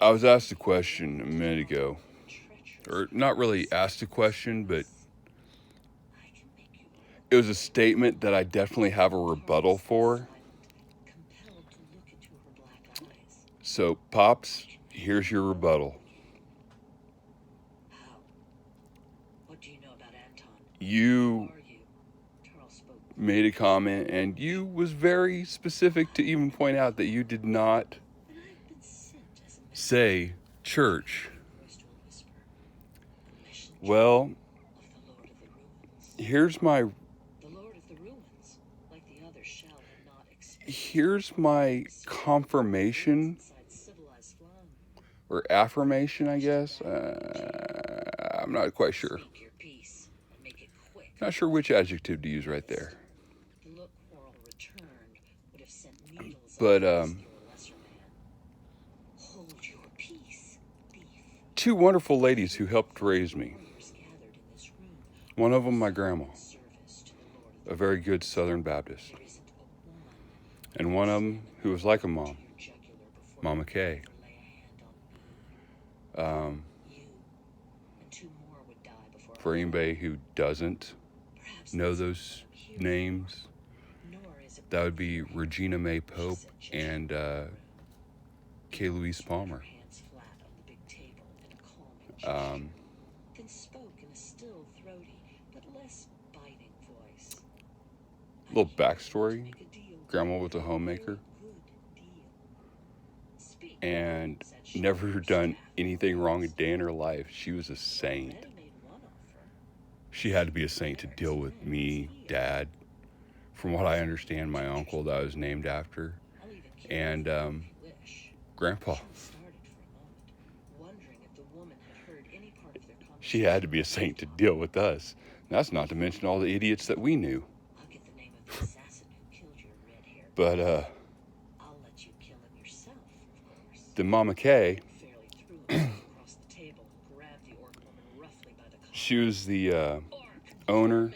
I was asked a question a minute ago, or not really asked a question, but it was a statement that I definitely have a rebuttal for. So, Pops, here's your rebuttal. You made a comment, and you was very specific to even point out that you did not say church. Well, here's my confirmation or affirmation, I guess. I'm not quite sure. Not sure which adjective to use right there. But two wonderful ladies who helped raise me. One of them, my grandma, a very good Southern Baptist. And one of them who was like a mom, Mama Kay. For anybody who doesn't know those names, that would be Regina May Pope and Kay Louise Palmer. Little backstory: Grandma was a homemaker and never done anything wrong a day in her life. She was a saint. She had to be a saint to deal with me, Dad, from what I understand, my uncle that I was named after, and Grandpa. She had to be a saint to deal with us. That's not to mention all the idiots that we knew. But the Mama Kay, she was the owner,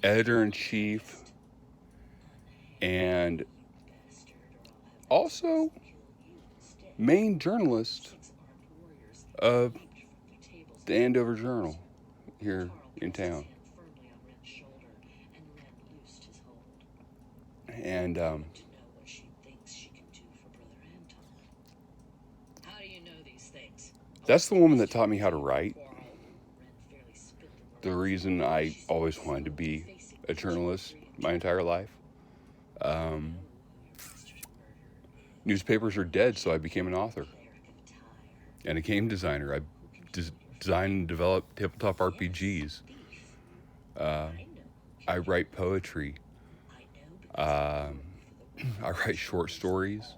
editor-in-chief, and also main journalist of the Andover Journal here in town. And that's the woman that taught me how to write. The reason I always wanted to be a journalist my entire life. Newspapers are dead, so I became an author and a game designer. I designed and developed tabletop RPGs. I write poetry. I write short stories.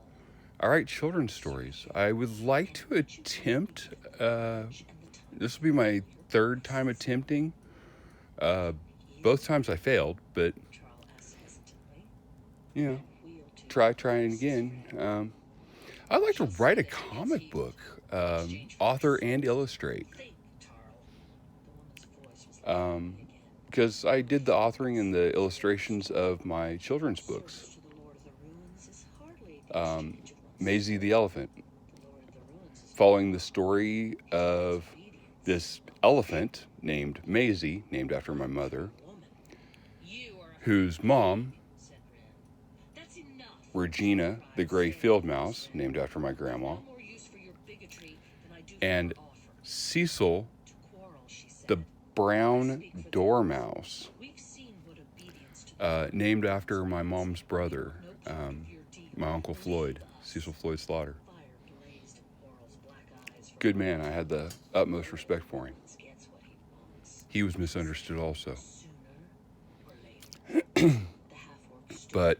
I write children's stories. I would like to attempt, this will be my third time attempting. Both times I failed, but, you know, trying again. I'd like to write a comic book, author and illustrate. Because I did the authoring and the illustrations of my children's books. Maisie the Elephant, following the story of this elephant named Maisie, named after my mother, whose mom, Regina the Gray Field Mouse, named after my grandma, and Cecil the Brown Dormouse, named after my mom's brother, my Uncle Floyd, Cecil Floyd Slaughter. Good man, I had the utmost respect for him. He was misunderstood also. But,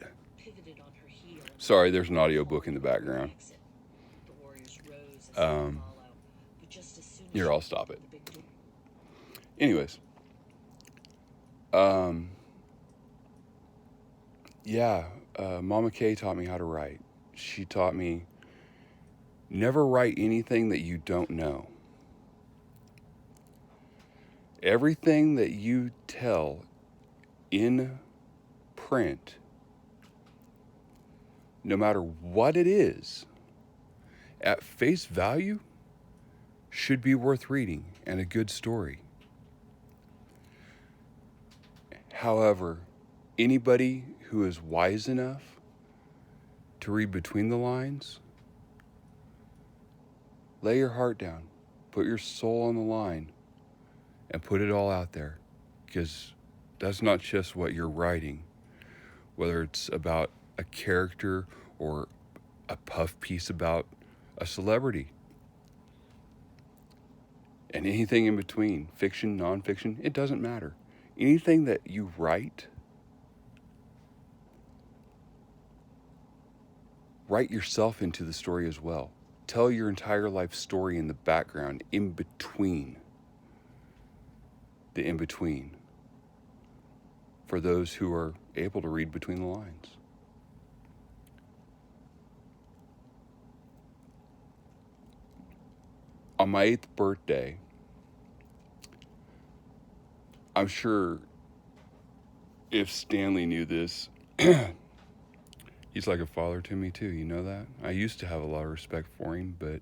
sorry, there's an audiobook in the background. Here, I'll stop it. Anyways. Mama Kay taught me how to write. She taught me never write anything that you don't know. Everything that you tell in print no matter what it is, at face value, should be worth reading and a good story. However, anybody who is wise enough to read between the lines, lay your heart down, put your soul on the line, and put it all out there. Because that's not just what you're writing, whether it's about a character or a puff piece about a celebrity. And anything in between, fiction, nonfiction, it doesn't matter. Anything that you write yourself into the story as well. Tell your entire life story in the background, in between. The in-between. For those who are able to read between the lines. On my 8th birthday, I'm sure if Stanley knew this, he's like a father to me too, you know that? I used to have a lot of respect for him, but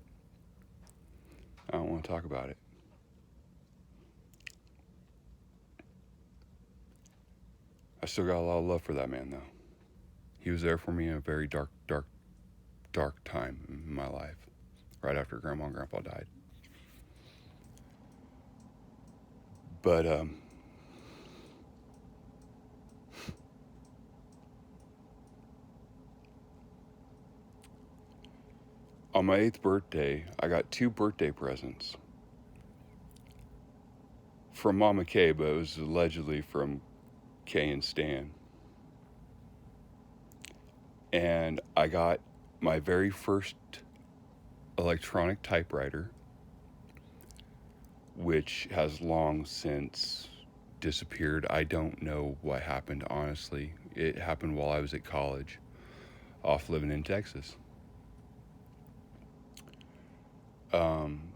I don't want to talk about it. I still got a lot of love for that man though. He was there for me in a very dark time in my life, right after Grandma and Grandpa died. But on my 8th birthday, I got 2 birthday presents from Mama Kay, but it was allegedly from Kay and Stan. And I got my very first electronic typewriter, which has long since disappeared. I don't know what happened, honestly. It happened while I was at college, off living in Texas.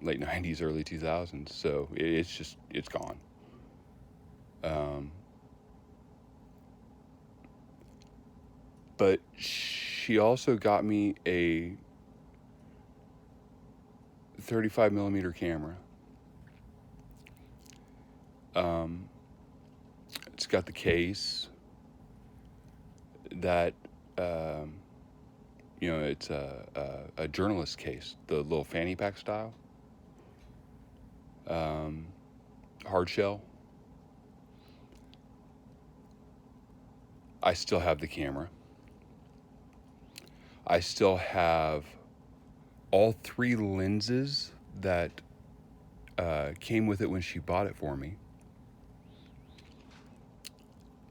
Late 90s, early 2000s. So it's gone. But she also got me a 35 millimeter camera. It's got the case that, it's a journalist case, the little fanny pack style, hard shell. I still have the camera. I still have all 3 lenses that came with it when she bought it for me.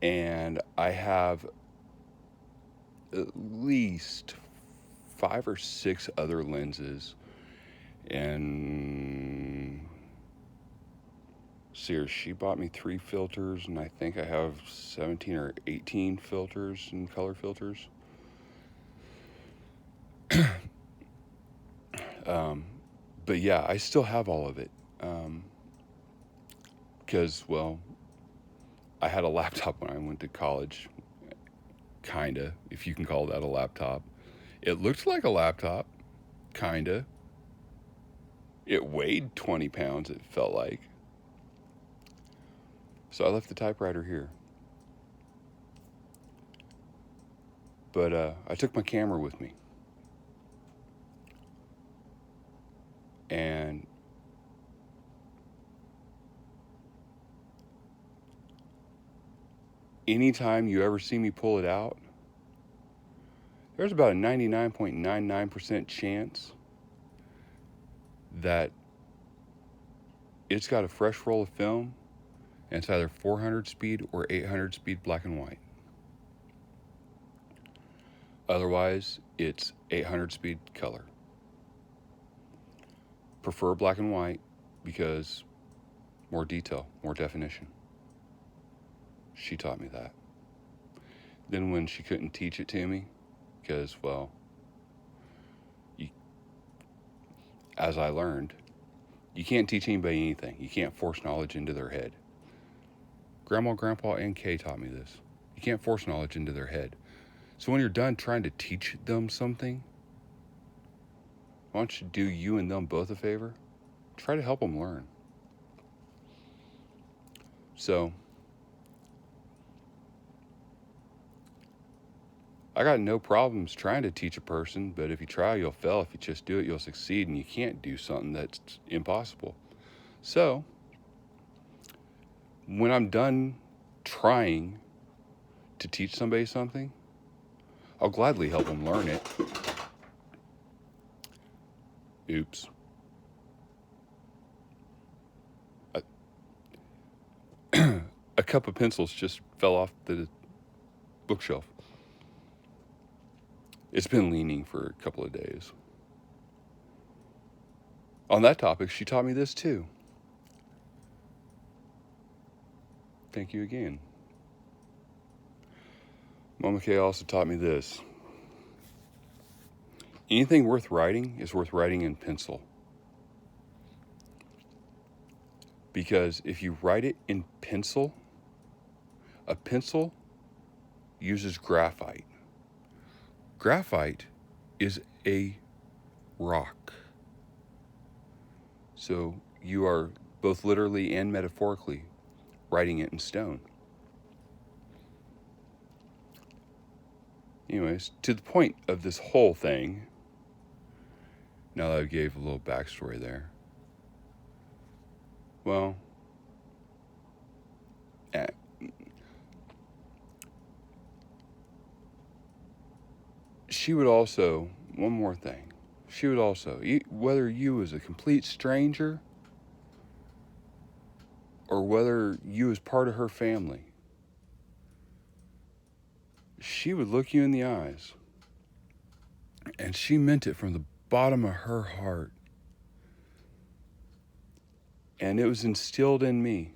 And I have at least 5 or 6 other lenses. And she bought me 3 filters, and I think I have 17 or 18 filters and color filters. But yeah, I still have all of it. Because, I had a laptop when I went to college. Kinda, if you can call that a laptop. It looked like a laptop. Kinda. It weighed 20 pounds, it felt like. So I left the typewriter here. But I took my camera with me. And anytime you ever see me pull it out, there's about a 99.99% chance that it's got a fresh roll of film, and it's either 400 speed or 800 speed black and white. Otherwise, it's 800 speed color. Prefer black and white because more detail, more definition. She taught me that. Then when she couldn't teach it to me, because, as I learned, you can't teach anybody anything. You can't force knowledge into their head. Grandma, Grandpa, and Kay taught me this. You can't force knowledge into their head. So when you're done trying to teach them something, why don't you do you and them both a favor? Try to help them learn. So, I got no problems trying to teach a person, but if you try, you'll fail. If you just do it, you'll succeed, and you can't do something that's impossible. So, when I'm done trying to teach somebody something, I'll gladly help them learn it. Oops. A cup of pencils just fell off the bookshelf. It's been leaning for a couple of days. On that topic, she taught me this too. Thank you again. Mama Kay also taught me this. Anything worth writing is worth writing in pencil. Because if you write it in pencil, a pencil uses graphite. Graphite is a rock. So you are both literally and metaphorically writing it in stone. Anyways, to the point of this whole thing, now that I gave a little backstory there, well, she would also, one more thing, she would also, whether you as a complete stranger or whether you as part of her family, she would look you in the eyes, and she meant it from the bottom of her heart. And it was instilled in me.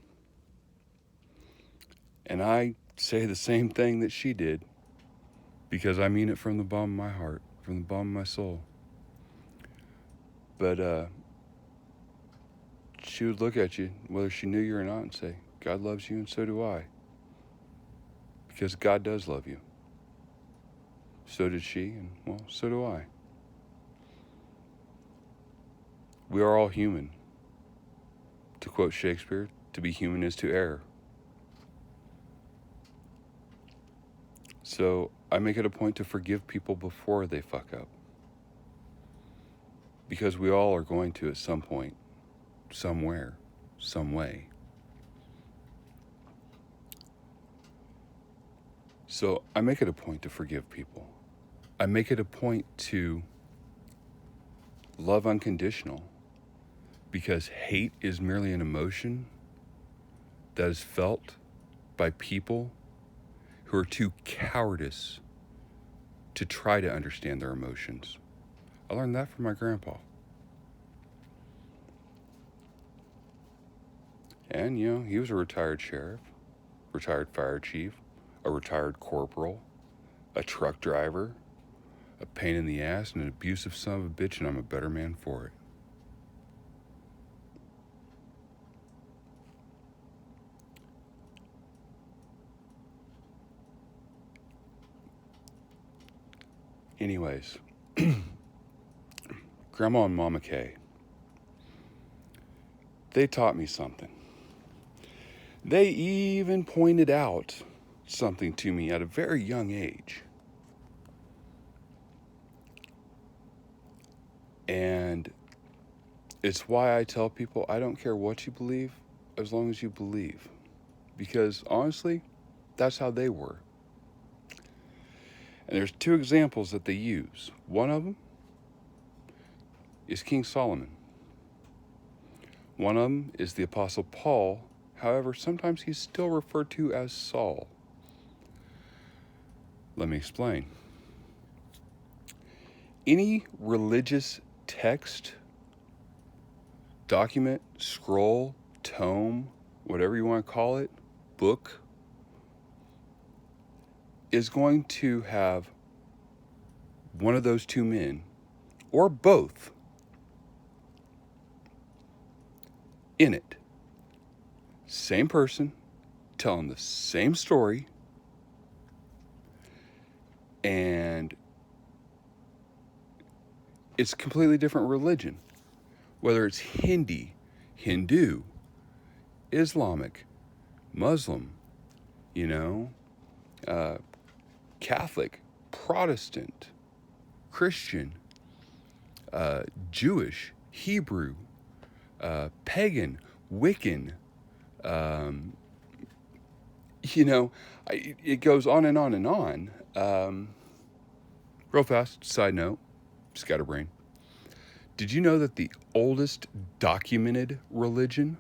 And I say the same thing that she did, because I mean it from the bottom of my heart, from the bottom of my soul. But she would look at you, whether she knew you or not, and say, God loves you and so do I. Because God does love you. So did she, and well, so do I. We are all human. To quote Shakespeare, to be human is to err. So I make it a point to forgive people before they fuck up. Because we all are going to at some point, somewhere, some way. So I make it a point to forgive people. I make it a point to love unconditional, because hate is merely an emotion that is felt by people who are too cowardice to try to understand their emotions. I learned that from my grandpa. And, he was a retired sheriff, retired fire chief, a retired corporal, a truck driver, a pain in the ass, and an abusive son of a bitch, and I'm a better man for it. Anyways, Grandma and Mama Kay, they taught me something. They even pointed out something to me at a very young age. And it's why I tell people, I don't care what you believe, as long as you believe. Because honestly, that's how they were. And there's two examples that they use. One of them is King Solomon. One of them is the Apostle Paul. However, sometimes he's still referred to as Saul. Let me explain. Any religious text, document, scroll, tome, whatever you want to call it, book, is going to have one of those two men, or both, in it. Same person, telling the same story, And it's a completely different religion. Whether it's Hindi, Hindu, Islamic, Muslim, you know, Catholic, Protestant, Christian, Jewish, Hebrew, pagan, Wiccan, um, you know, it goes on and on and on. Real fast, side note, scatterbrain. Did you know that the oldest documented religion,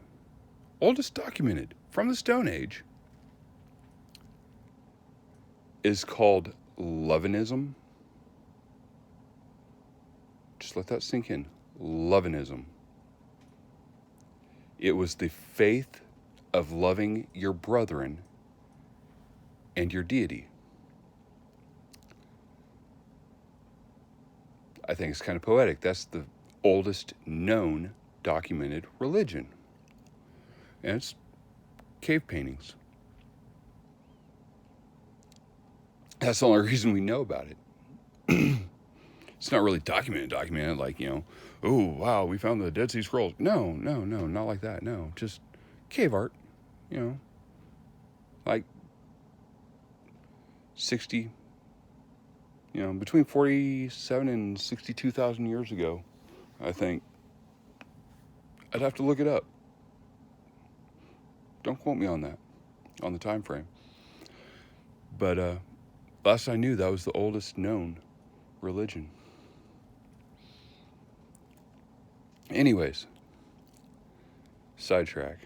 oldest documented from the Stone Age, is called Levinism? Just let that sink in. Levinism. It was the faith of loving your brethren and your deity. I think it's kind of poetic. That's the oldest known documented religion. And it's cave paintings. That's the only reason we know about it. It's not really documented like, oh, wow, we found the Dead Sea Scrolls. No, not like that. No, just cave art, like 60, between 47 and 62,000 years ago, I think. I'd have to look it up. Don't quote me on that, on the time frame. But last I knew, that was the oldest known religion. Anyways, sidetrack.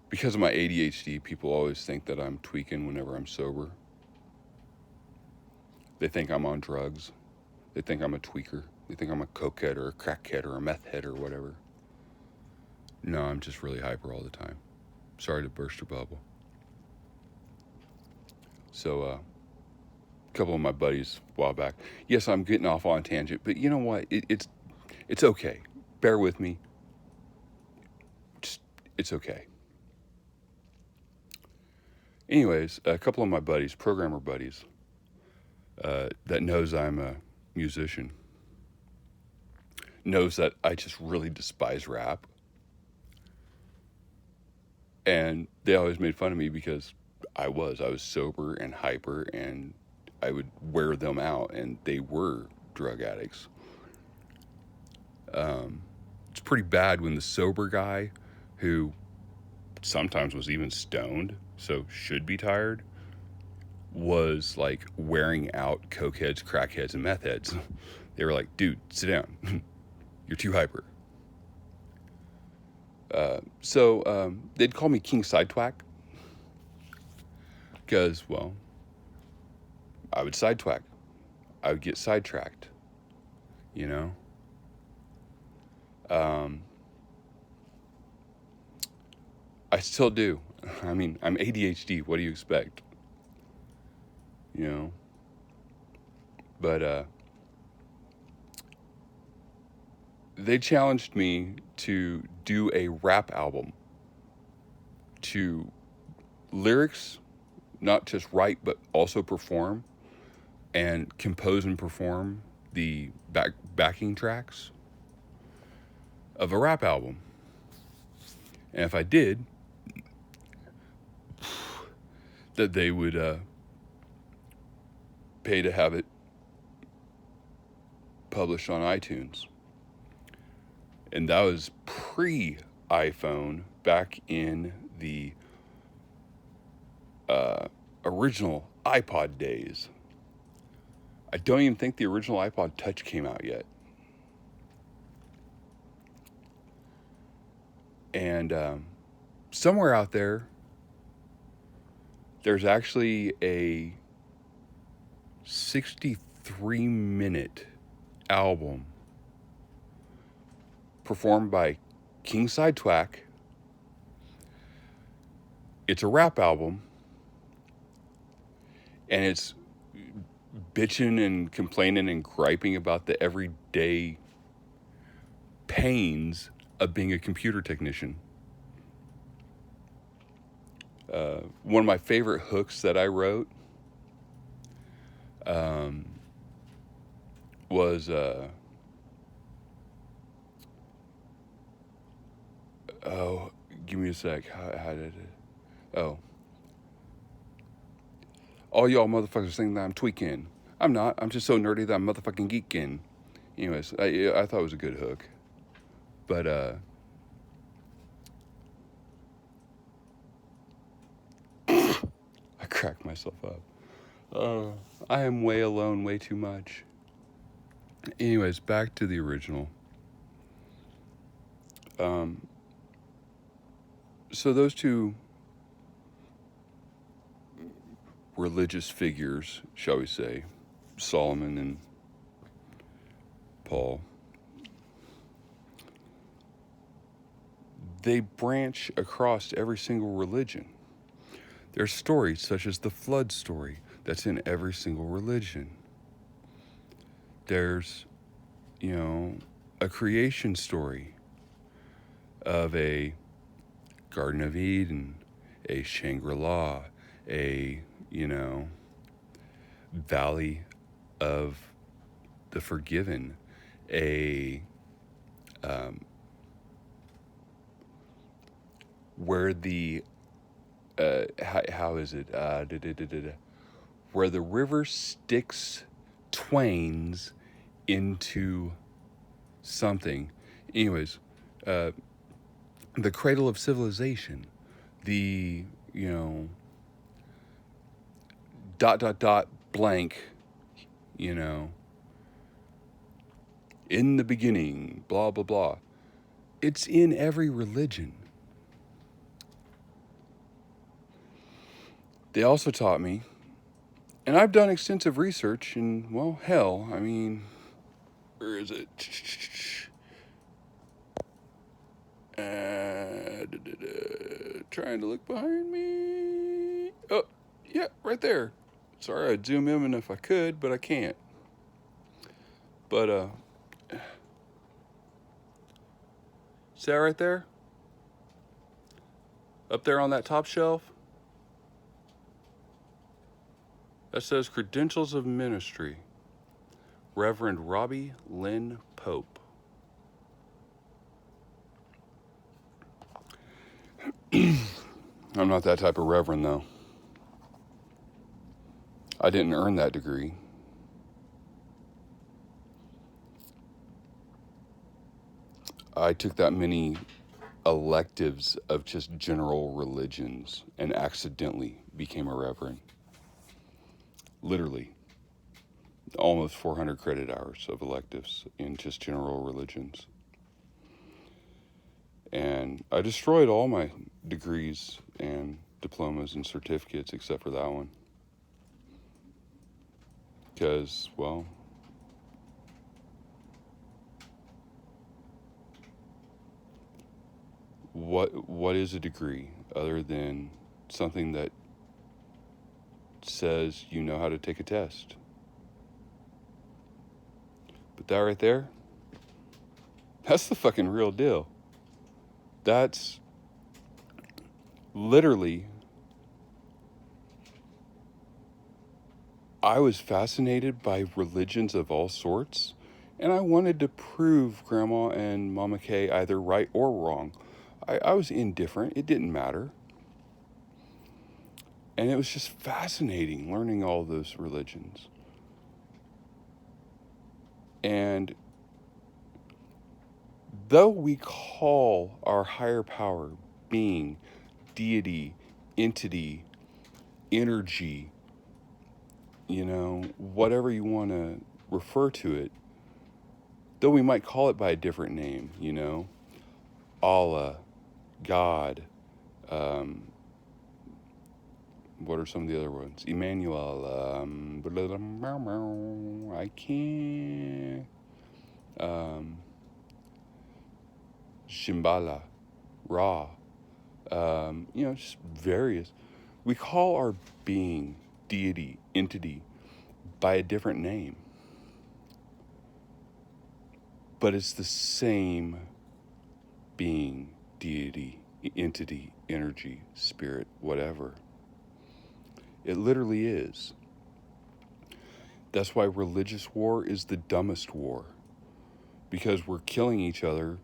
Because of my ADHD, people always think that I'm tweaking whenever I'm sober. They think I'm on drugs. They think I'm a tweaker. They think I'm a cokehead or a crackhead or a meth head or whatever. No, I'm just really hyper all the time. Sorry to burst your bubble. So, a couple of my buddies a while back. Yes, I'm getting off on a tangent, but you know what? It's okay. Bear with me. It's okay. Anyways, a couple of my buddies, programmer buddies, that knows I'm a musician, knows that I just really despise rap. And they always made fun of me because I was sober and hyper, and I would wear them out, and they were drug addicts. It's pretty bad when the sober guy, who sometimes was even stoned, so should be tired, was like wearing out cokeheads, crackheads, and meth heads. They were like, dude, sit down. You're too hyper. So they'd call me King Sidetwack because, well, I would sidetwack. I would get sidetracked, I still do. I mean, I'm ADHD. What do you expect? But they challenged me to do a rap album, to lyrics, not just write, but also perform and compose and perform the backing tracks of a rap album. And if I did, that they would pay to have it published on iTunes. And that was pre-iPhone, back in the original iPod days. I don't even think the original iPod Touch came out yet. And somewhere out there, there's actually a 63-minute album performed by King Sidetwack. It's a rap album, and it's bitching and complaining and griping about the everyday pains of being a computer technician. One of my favorite hooks that I wrote was oh, give me a sec. How did it? Oh, all y'all motherfuckers think that I'm tweaking. I'm not. I'm just so nerdy that I'm motherfucking geeking. Anyways, I thought it was a good hook, but I cracked myself up. I am way alone, way too much. Anyways, back to the original. So those two religious figures, shall we say, Solomon and Paul, they branch across every single religion. There's stories such as the flood story that's in every single religion. There's, a creation story of a Garden of Eden, a Shangri-La, a, Valley of the Forgiven, a where the how is it where the river sticks twains into something. Anyways, the cradle of civilization, the dot dot dot blank, in the beginning, blah blah blah. It's in every religion. They also taught me, and I've done extensive research, and well, hell, I mean, where is it? Trying to look behind me. Oh, yeah, right there. Sorry, I'd zoom in if I could, but I can't. But, see that right there? Up there on that top shelf? That says Credentials of Ministry, Reverend Robbie Lynn Pope. I'm not that type of reverend, though. I didn't earn that degree. I took that many electives of just general religions and accidentally became a reverend. Literally. Almost 400 credit hours of electives in just general religions. And I destroyed all my degrees and diplomas and certificates except for that one. Because, well, what is a degree other than something that says you know how to take a test? But that right there, that's the fucking real deal. That's literally, I was fascinated by religions of all sorts, and I wanted to prove Grandma and Mama Kay either right or wrong. I was indifferent. It didn't matter. And it was just fascinating learning all those religions. And though we call our higher power, being, deity, entity, energy, whatever you want to refer to it, though we might call it by a different name, Allah, God, what are some of the other ones? Emmanuel, I can't, Shambhala, Ra, just various. We call our being, deity, entity, by a different name. But it's the same being, deity, entity, energy, spirit, whatever. It literally is. That's why religious war is the dumbest war. Because we're killing each other,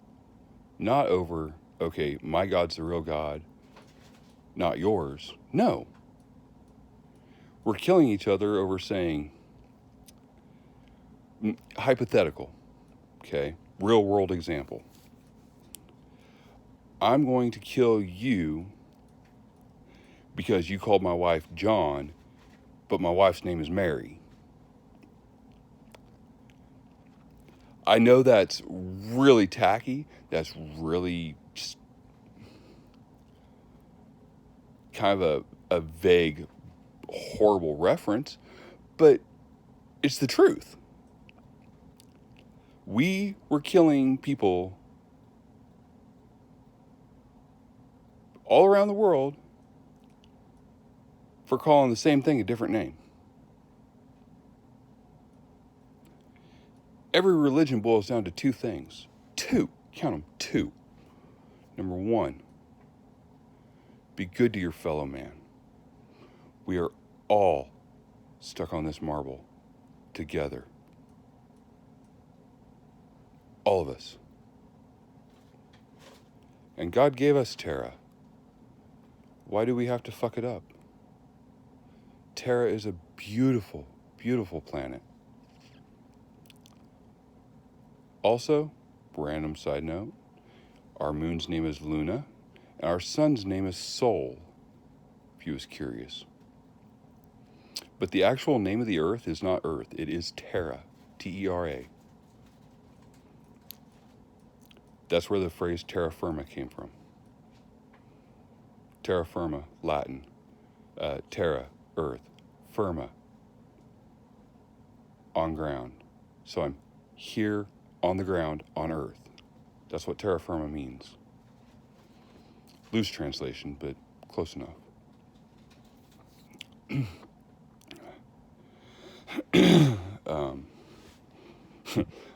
not over, okay, my God's the real God, not yours. No. We're killing each other over saying, hypothetical, okay, real world example. I'm going to kill you because you called my wife John, but my wife's name is Mary. I know that's really tacky. That's really just kind of a vague, horrible reference, but it's the truth. We were killing people all around the world for calling the same thing a different name. Every religion boils down to two things. Two. Count them. Two. Number one, be good to your fellow man. We are all stuck on this marble together. All of us. And God gave us Terra. Why do we have to fuck it up? Terra is a beautiful, beautiful planet. Also, random side note, our moon's name is Luna, and our sun's name is Sol, if you was curious. But the actual name of the Earth is not Earth, it is Terra, T-E-R-A. That's where the phrase terra firma came from. Terra firma, Latin. Terra, earth. Firma, on ground. So I'm here on the ground on earth. That's what terra firma means. Loose translation, but close enough.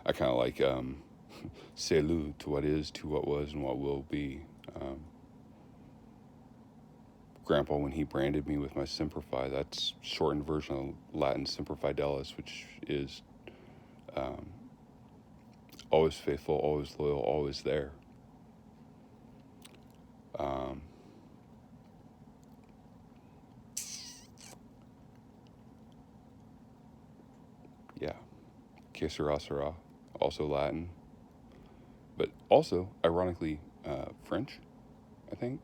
I kind of like salut to what is, to what was, and what will be. Grandpa, when he branded me with my Simplify, that's shortened version of Latin Semper Fidelis, which is always faithful, always loyal, always there. Yeah. Que sera, sera, also Latin, but also, ironically, French, I think.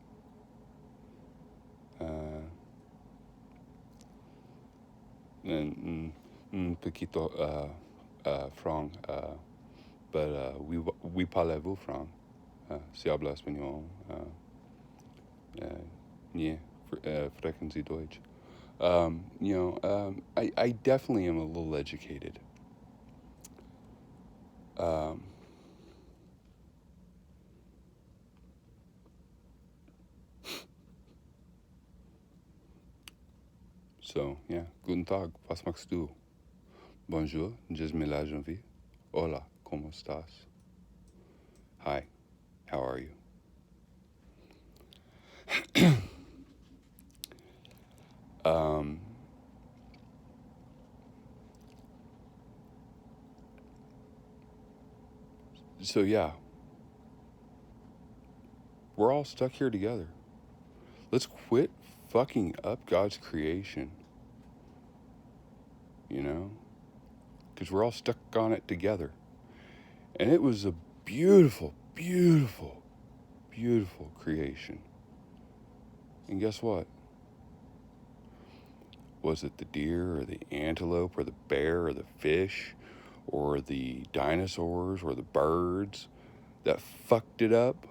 Un poquito franc, but we parlez-vous franc? Si habla español, yeah, sprechen Sie Deutsch. I definitely am a little educated. So, yeah, guten Tag, was machst du? Bonjour, je m'appelle Jean-Vie. Hola, ¿cómo estás? Hi, how are you? So, yeah, we're all stuck here together. Let's quit fucking up God's creation. You know? Because we're all stuck on it together. And it was a beautiful, beautiful, beautiful creation. And guess what? Was it the deer or the antelope or the bear or the fish or the dinosaurs or the birds that fucked it up?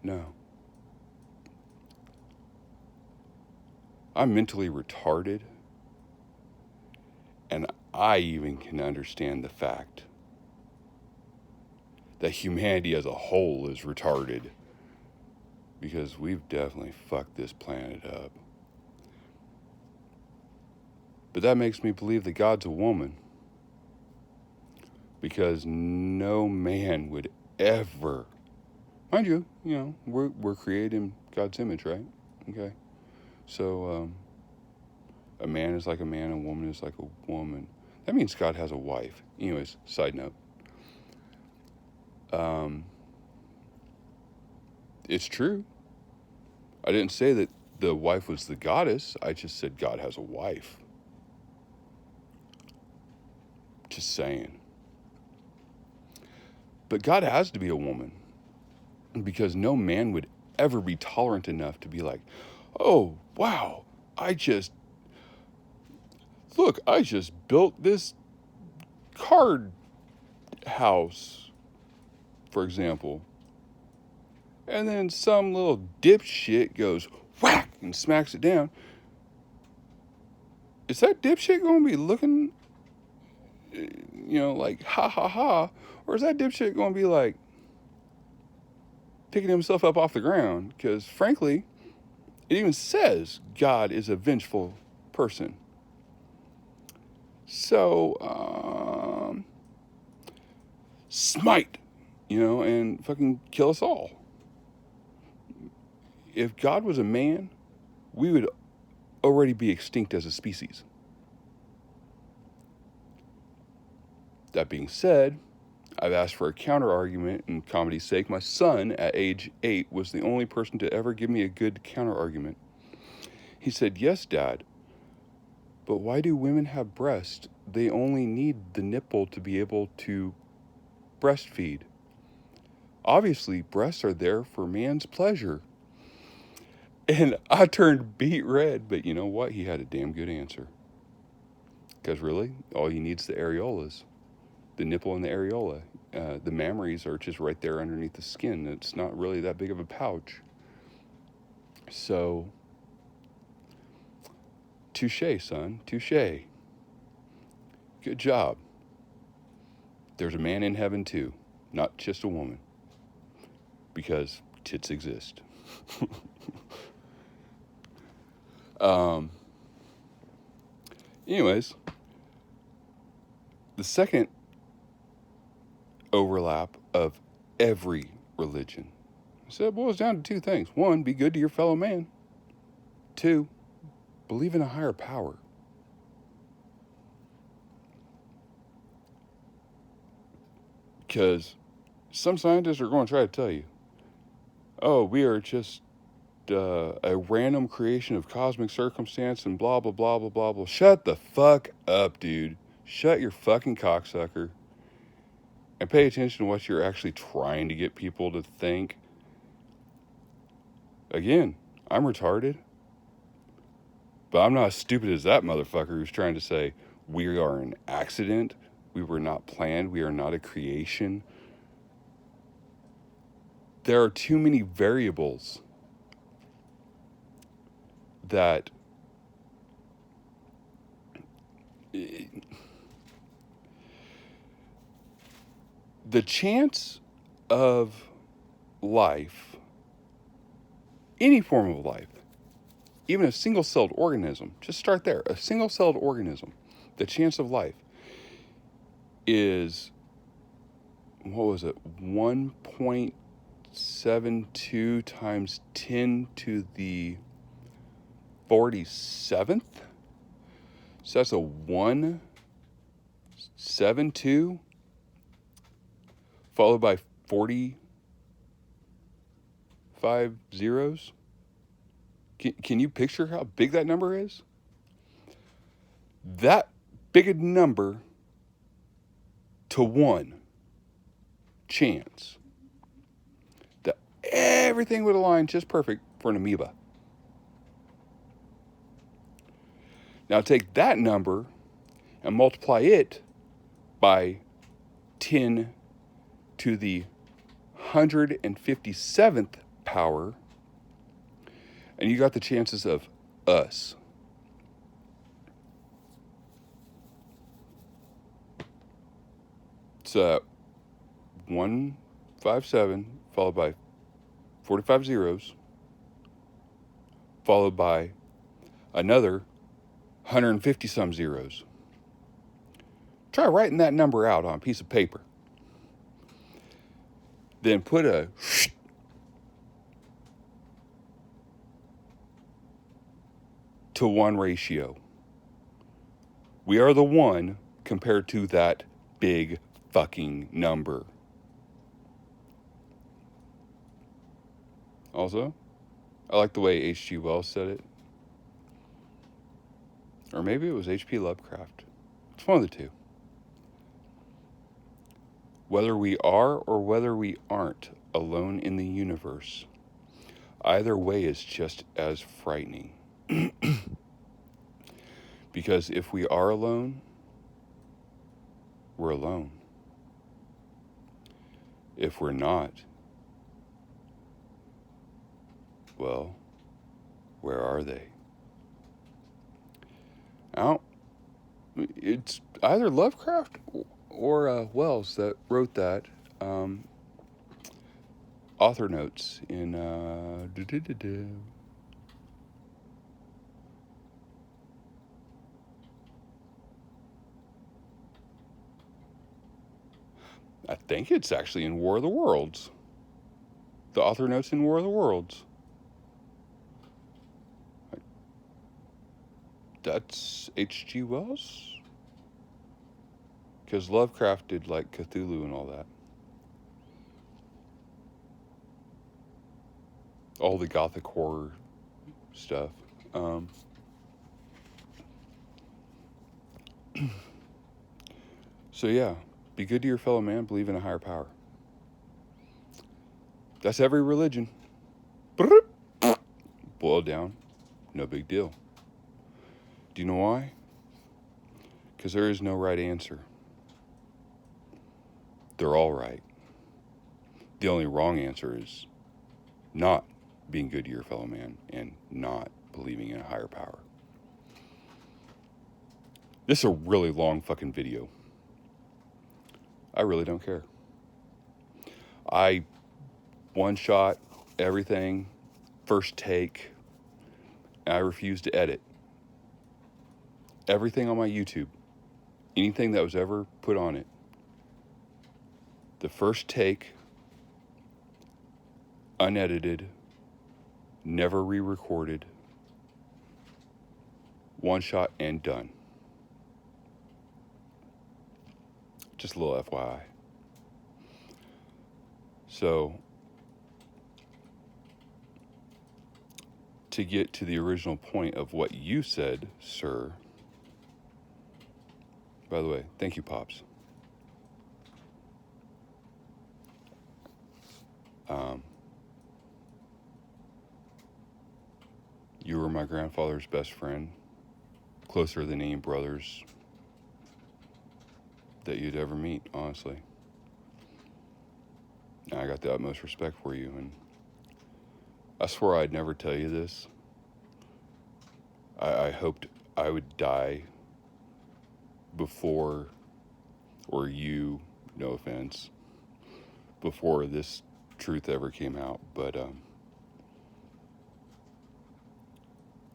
No. I'm mentally retarded, and I even can understand the fact that humanity as a whole is retarded, because we've definitely fucked this planet up. But that makes me believe that God's a woman, because no man would ever, mind you, we're created in God's image, right? Okay. So a man is like a man, a woman is like a woman. That means God has a wife. Anyways, side note. It's true. I didn't say that the wife was the goddess. I just said God has a wife. Just saying. But God has to be a woman, because no man would ever be tolerant enough to be like, oh, wow, I just built this card house, for example. And then some little dipshit goes whack and smacks it down. Is that dipshit going to be looking, like, ha ha ha? Or is that dipshit going to be like picking himself up off the ground? Because frankly, it even says God is a vengeful person. So, smite, and fucking kill us all. If God was a man, we would already be extinct as a species. That being said, I've asked for a counter argument in comedy's sake. My son, at age 8, was the only person to ever give me a good counter argument. He said, yes, Dad, but why do women have breasts? They only need the nipple to be able to breastfeed. Obviously, breasts are there for man's pleasure. And I turned beet red, but you know what? He had a damn good answer. Because really, all you need is the areolas. The nipple and the areola. The mammaries are just right there underneath the skin. It's not really that big of a pouch. So, touche, son. Touche. Good job. There's a man in heaven too, not just a woman. Because tits exist. Anyways, the second overlap of every religion, so it boils down to two things. One, be good to your fellow man. Two, believe in a higher power. Because some scientists are going to try to tell you, oh, we are just a random creation of cosmic circumstance and blah, blah, blah, blah, blah, blah. Shut the fuck up, dude. Shut your fucking cocksucker. And pay attention to what you're actually trying to get people to think. Again, I'm retarded. But I'm not as stupid as that motherfucker who's trying to say, we are an accident. We were not planned. We are not a creation. There are too many variables that the chance of life, any form of life, even a single-celled organism, just start there, a single-celled organism, the chance of life is, 1.72 times 10 to the 47th? So that's a 172 followed by 45 zeros. Can you picture how big that number is? That big a number to one chance that everything would align just perfect for an amoeba. Now take that number and multiply it by 10 to the 157th power, and you got the chances of us. It's 157 followed by 45 zeros, followed by another 150 some zeros. Try writing that number out on a piece of paper. Then put a to 1 ratio. We are the 1 compared to that big fucking number. Also, I like the way H.G. Wells said it. Or maybe it was H.P. Lovecraft. It's one of the two. Whether we are or whether we aren't alone in the universe, either way is just as frightening. Because if we are alone, we're alone. If we're not, well, where are they? Now, it's either Lovecraft or Wells that wrote that. Author notes in I think it's actually in War of the Worlds. The author notes in War of the Worlds. That's H.G. Wells? Because Lovecraft did like Cthulhu and all that. All the gothic horror stuff. So yeah, be good to your fellow man, believe in a higher power. That's every religion. Boiled down, no big deal. Do you know why? Because there is no right answer. They're all right. The only wrong answer is not being good to your fellow man and not believing in a higher power. This is a really long fucking video. I really don't care. I one-shot everything, first take, and I refuse to edit. Everything on my YouTube, anything that was ever put on it, the first take, unedited, never re-recorded, one shot and done. Just a little FYI. So, to get to the original point of what you said, sir. By the way, thank you, Pops. You were my grandfather's best friend, closer than any brothers that you'd ever meet, honestly. And I got the utmost respect for you, and I swore I'd never tell you this. I hoped I would die before, or you, no offense, before this truth ever came out, but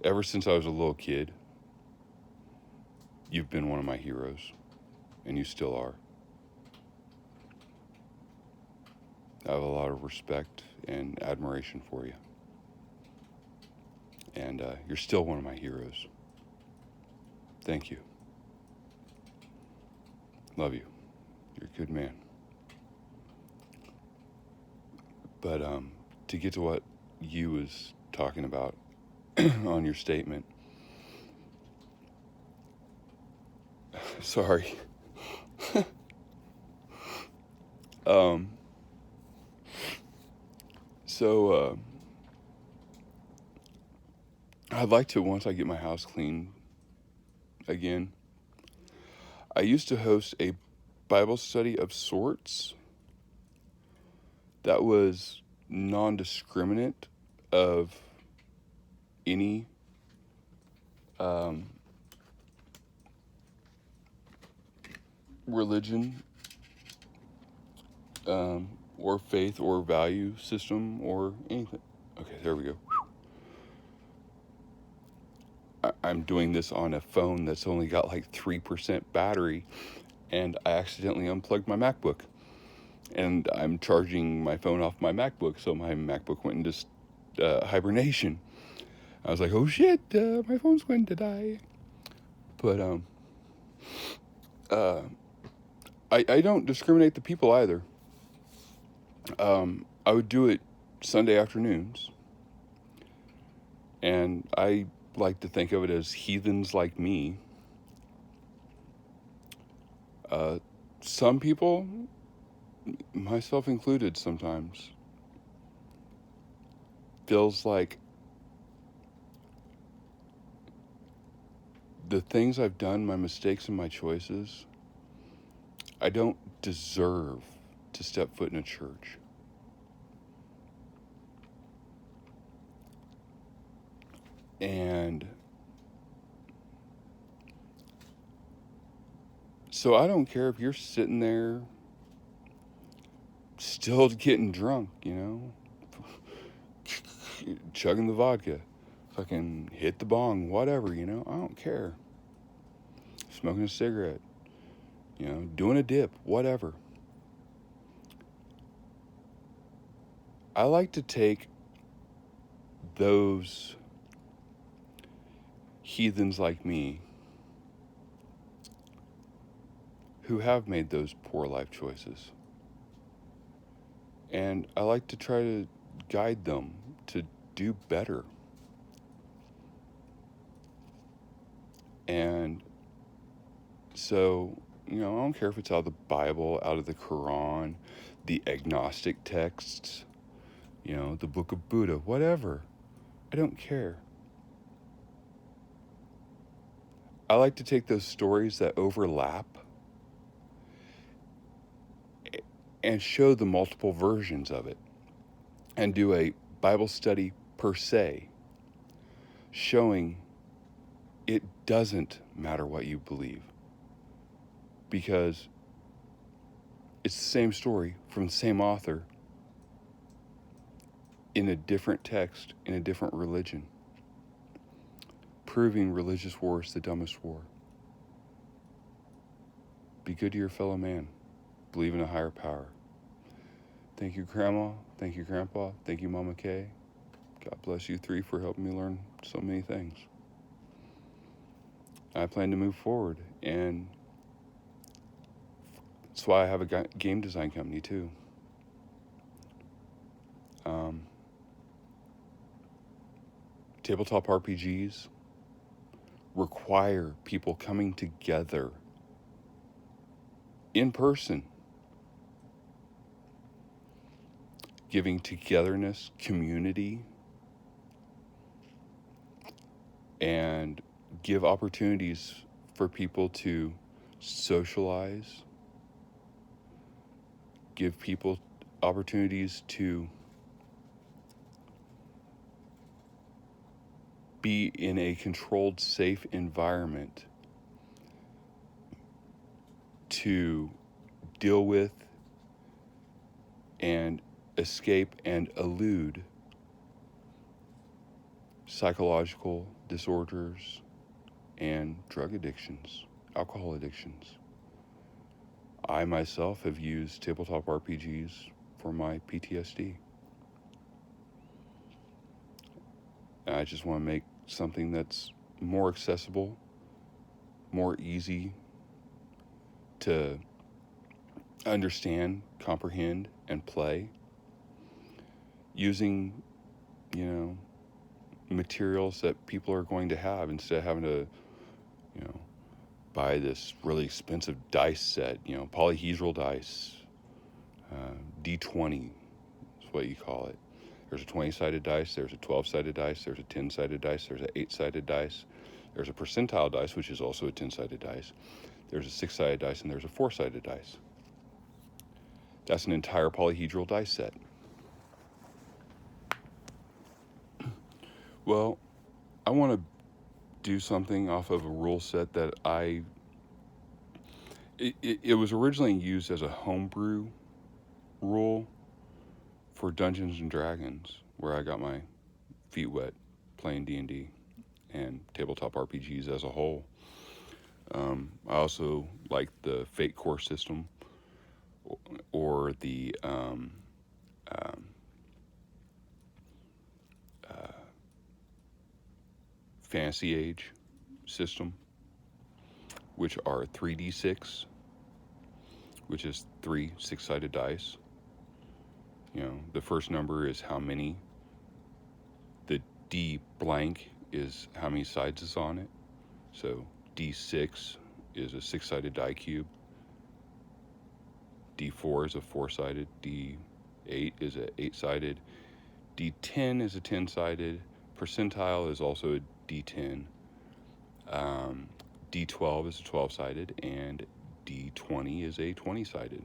ever since I was a little kid, you've been one of my heroes, and you still are. I have a lot of respect and admiration for you. And you're still one of my heroes. Thank you. Love you. You're a good man. But to get to what you was talking about on your statement. Sorry. So I'd like to, once I get my house clean again, I used to host a Bible study of sorts that was non-discriminate of any religion or faith or value system or anything. Okay, there we go. I'm doing this on a phone that's only got like 3% battery, and I accidentally unplugged my MacBook. And I'm charging my phone off my MacBook, so my MacBook went into hibernation. I was like, oh shit, my phone's going to die. But I don't discriminate the people either. I would do it Sunday afternoons, and I like to think of it as heathens like me. Some people, myself included sometimes, feels like the things I've done, my mistakes and my choices, I don't deserve to step foot in a church. And so I don't care if you're sitting there still getting drunk, chugging the vodka, fucking hit the bong, whatever, I don't care. Smoking a cigarette, doing a dip, whatever. I like to take those heathens like me who have made those poor life choices, and I like to try to guide them to do better. And so, I don't care if it's out of the Bible, out of the Quran, the agnostic texts, the Book of Buddha, whatever. I don't care. I like to take those stories that overlap and show the multiple versions of it and do a Bible study per se, showing it doesn't matter what you believe, because it's the same story from the same author in a different text, in a different religion, proving religious war is the dumbest war. Be good to your fellow man. Believe in a higher power. Thank you, Grandma. Thank you, Grandpa. Thank you, Mama Kay. God bless you three for helping me learn so many things. I plan to move forward, and that's why I have a game design company too. Tabletop RPGs require people coming together in person, giving togetherness, community, and give opportunities for people to socialize, give people opportunities to be in a controlled, safe environment to deal with and escape and elude psychological disorders and drug addictions, alcohol addictions. I myself have used tabletop RPGs for my PTSD. And I just want to make something that's more accessible, more easy to understand, comprehend, and play, using, materials that people are going to have instead of having to, buy this really expensive dice set, polyhedral dice, D20 is what you call it. There's a 20-sided dice, there's a 12-sided dice, there's a 10-sided dice, there's an 8-sided dice, there's a percentile dice, which is also a 10-sided dice, there's a 6-sided dice, and there's a 4-sided dice. That's an entire polyhedral dice set. Well, I want to do something off of a rule set that it was originally used as a homebrew rule for Dungeons and Dragons, where I got my feet wet playing D&D and tabletop RPGs as a whole. I also like the Fate Core system, or the Fantasy Age system, which are 3d6, which is 3 6-sided dice. The first number is how many. The D blank is how many sides is on it. So D6 is a 6-sided die cube. D4 is a 4-sided. D8 is a 8-sided. D10 is a 10-sided. Percentile is also a D10. D12 is a 12-sided, and D20 is a 20-sided.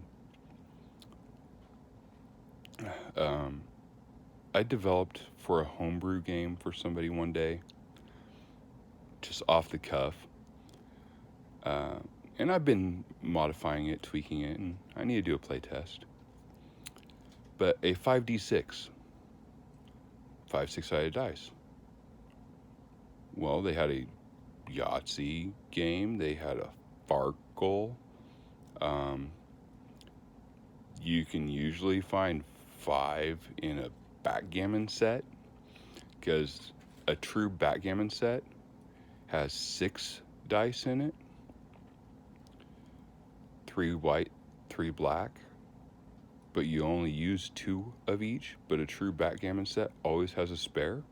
I developed for a homebrew game for somebody one day, just off the cuff. And I've been modifying it, tweaking it, and I need to do a play test. But a 5d6, 5 6-sided dice. Well, they had a Yahtzee game, they had a Farkle. You can usually find 5 in a backgammon set, because a true backgammon set has 6 dice in it, 3 white, 3 black, but you only use 2 of each. But a true backgammon set always has a spare.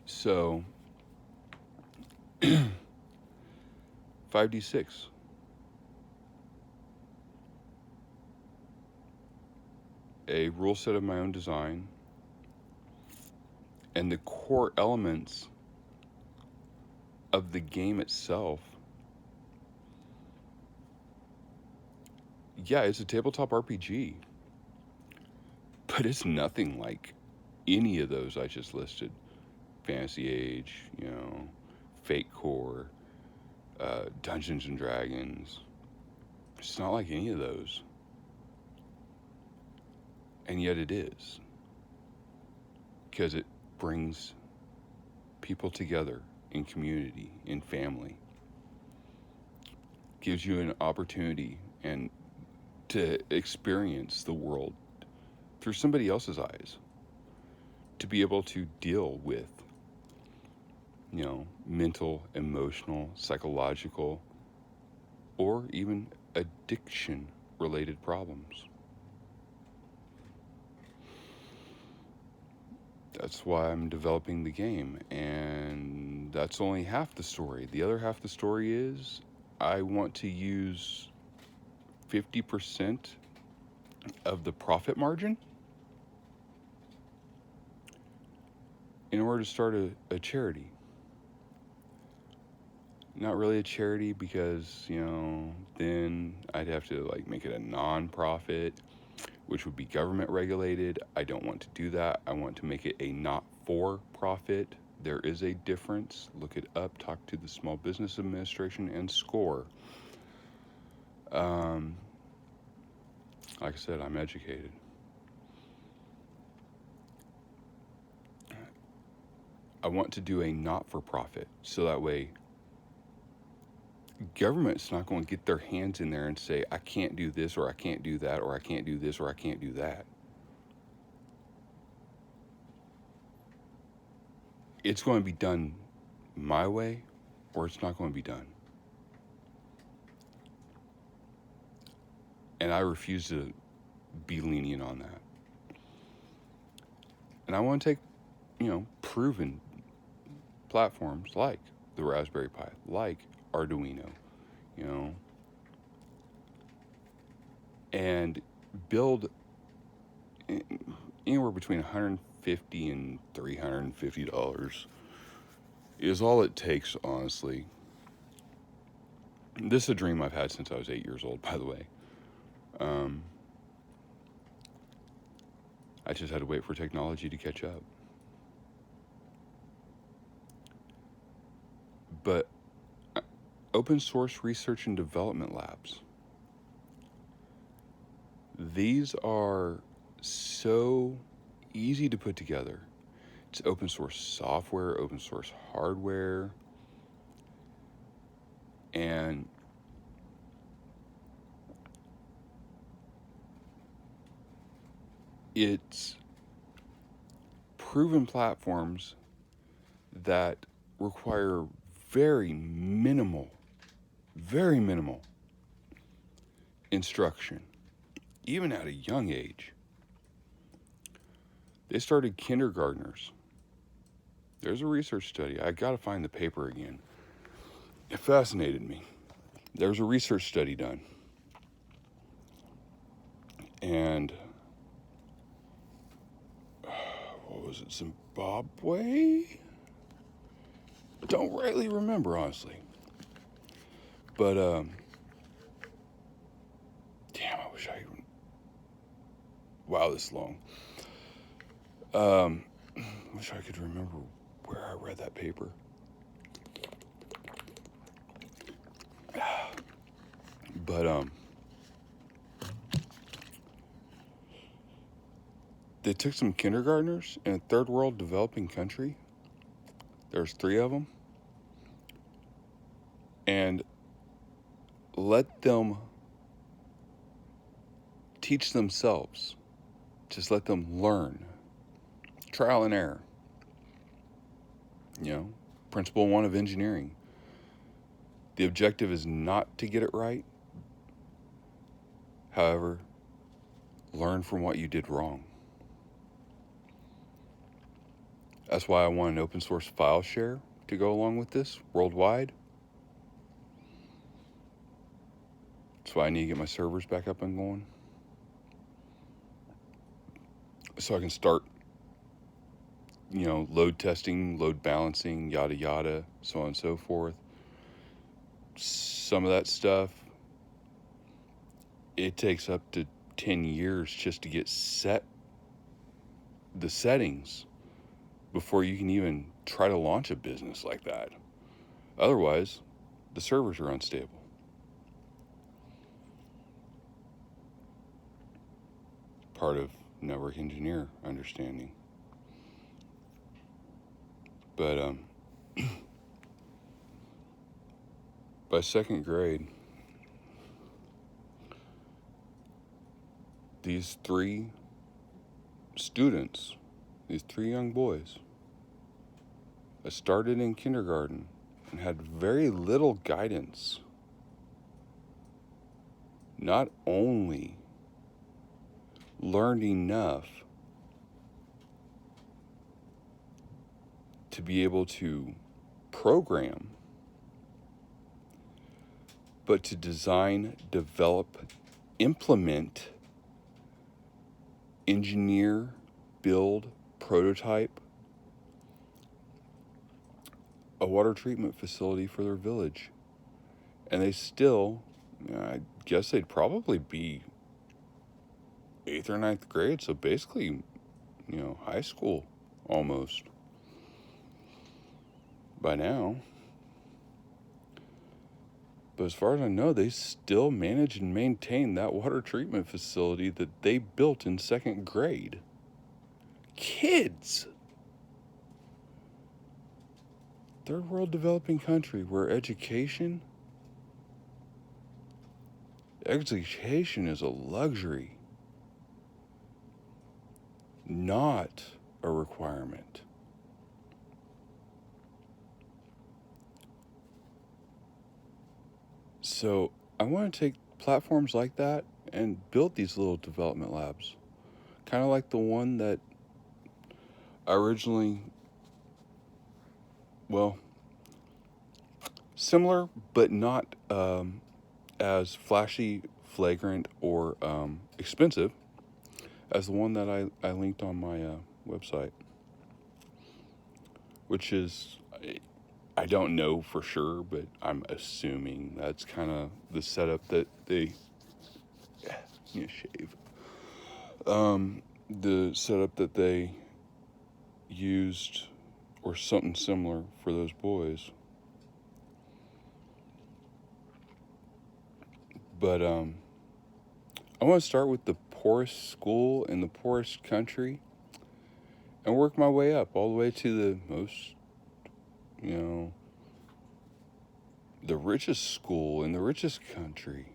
So 5d6. A rule set of my own design, and the core elements of the game itself. Yeah, it's a tabletop RPG, but it's nothing like any of those I just listed. Fantasy Age, Fate Core, Dungeons and Dragons. It's not like any of those. And yet it is. Because it brings people together in community, in family. Gives you an opportunity and to experience the world through somebody else's eyes. To be able to deal with, mental, emotional, psychological, or even addiction-related problems. That's why I'm developing the game, and that's only half the story. The other half of the story is I want to use 50% of the profit margin in order to start a charity. Not really a charity, because, then I'd have to make it a non-profit, which would be government regulated. I don't want to do that. I want to make it a not-for-profit. There is a difference. Look it up. Talk to the Small Business Administration and SCORE. Like I said, I'm educated. I want to do a not-for-profit, so that way government's not going to get their hands in there and say, I can't do this, or I can't do that, or I can't do this, or I can't do that. It's going to be done my way, or it's not going to be done. And I refuse to be lenient on that. And I want to take, proven platforms like the Raspberry Pi, like Arduino, and build anywhere between $150 and $350 is all it takes, honestly. This is a dream I've had since I was 8 years old, by the way. I just had to wait for technology to catch up. But open source research and development labs, these are so easy to put together. It's open source software, open source hardware, and it's proven platforms that require very minimal instruction, even at a young age. They started kindergartners. There's a research study. I gotta find the paper again. It fascinated me. There's a research study done. And what was it, Zimbabwe? Don't rightly remember, honestly. But, damn, I wish I... Wow, this is long. Wish I could remember where I read that paper. But, they took some kindergartners in a third world developing country. There's 3 of them. And let them teach themselves. Just let them learn. Trial and error. You know, principle 1 of engineering. The objective is not to get it right. However, learn from what you did wrong. That's why I want an open source file share to go along with this worldwide. That's why I need to get my servers back up and going, so I can start, load testing, load balancing, yada yada, so on and so forth. Some of that stuff, it takes up to 10 years just to get the settings before you can even try to launch a business like that. Otherwise, the servers are unstable. Part of network engineer understanding. But by 2nd grade, these 3 students, these 3 young boys, that started in kindergarten and had very little guidance, not only learned enough to be able to program, but to design, develop, implement, engineer, build, prototype a water treatment facility for their village. And they still, I guess they'd probably be 8th or 9th grade, so basically, high school almost by now. But as far as I know, they still manage and maintain that water treatment facility that they built in 2nd grade. Kids! Third world developing country where education is a luxury, not a requirement. So I want to take platforms like that and build these little development labs. Kind of like the one that I originally, similar but not as flashy, flagrant, or expensive as the one that I linked on my website, which is, I don't know for sure, but I'm assuming that's kind of the setup that they shave. The setup that they used, or something similar, for those boys. But I want to start with the poorest school in the poorest country and work my way up all the way to the most, the richest school in the richest country.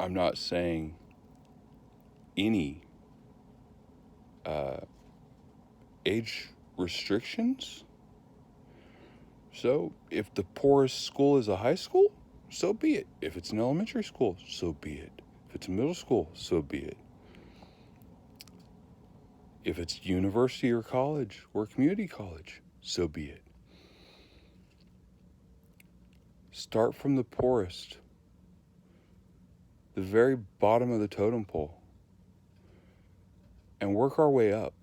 I'm not saying any age restrictions. So if the poorest school is a high school, so be it. If it's an elementary school, so be it. If it's a middle school, so be it. If it's university or college or community college, so be it. Start from the poorest, the very bottom of the totem pole, and work our way up.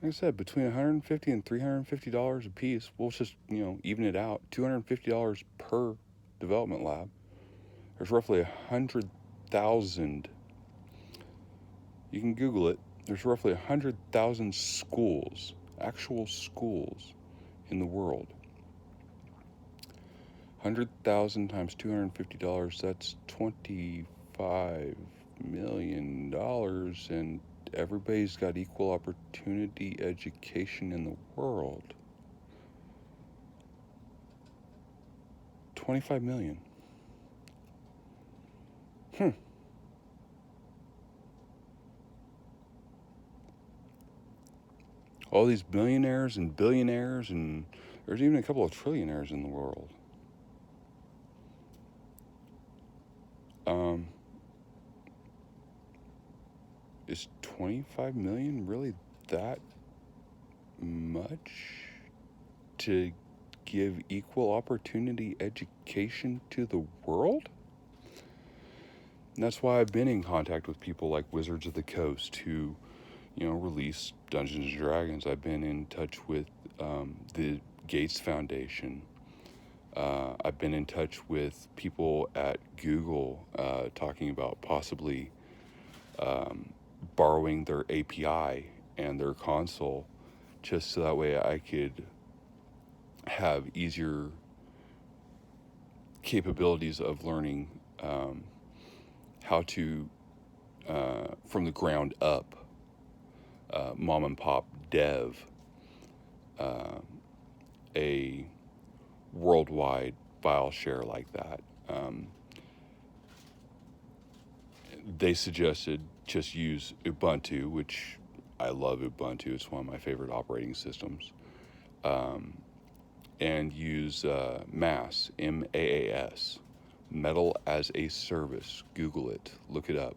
Like I said, between $150 and $350 a piece, we'll just, even it out. $250 per development lab. There's roughly 100,000. You can Google it. There's roughly 100,000 schools, actual schools, in the world. 100,000 times $250, that's $25 million, and everybody's got equal opportunity education in the world. 25 million. All these billionaires and billionaires, and there's even a couple of trillionaires in the world. Is 25 million really that much to give equal opportunity education to the world? And that's why I've been in contact with people like Wizards of the Coast who, release Dungeons and Dragons. I've been in touch with the Gates Foundation. I've been in touch with people at Google talking about possibly borrowing their API and their console, just so that way I could have easier capabilities of learning how to, from the ground up, mom and pop dev a worldwide file share like that. They suggested just use Ubuntu, which I love Ubuntu. It's one of my favorite operating systems. And use MAAS, MAAS, Metal as a Service. Google it, look it up.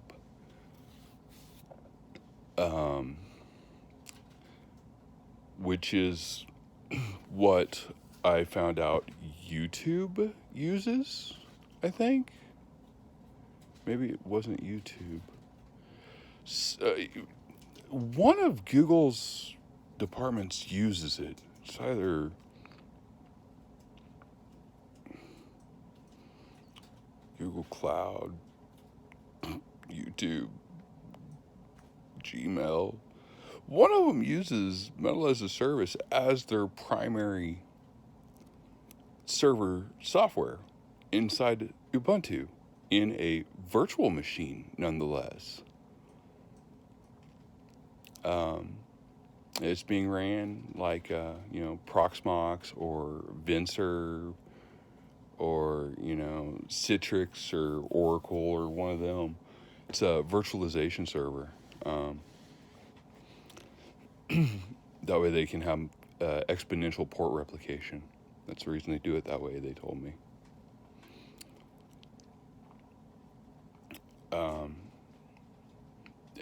Which is what I found out YouTube uses, I think. Maybe it wasn't YouTube. One of Google's departments uses it. It's either Google Cloud, YouTube, Gmail. One of them uses Metal as a Service as their primary server software inside Ubuntu in a virtual machine, nonetheless. It's being ran like, Proxmox or Venser or, Citrix or Oracle or one of them. It's a virtualization server. That way they can have exponential port replication. That's the reason they do it that way, they told me.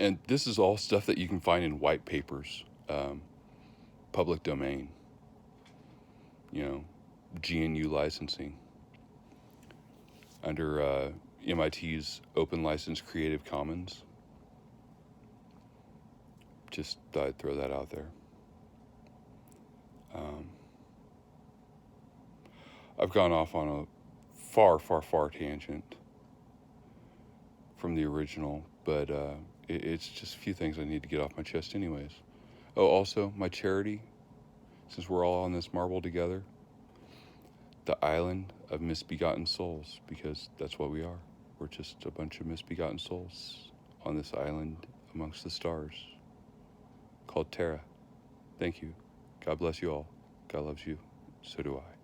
And this is all stuff that you can find in white papers, public domain, GNU licensing, under MIT's Open License Creative Commons. Just thought I'd throw that out there. I've gone off on a far tangent from the original, but it's just a few things I need to get off my chest anyways. Oh, also, my charity, since we're all on this marble together, the Island of Misbegotten Souls, because that's what we are. We're just a bunch of misbegotten souls on this island amongst the stars called Terra. Thank you. God bless you all. God loves you. So do I.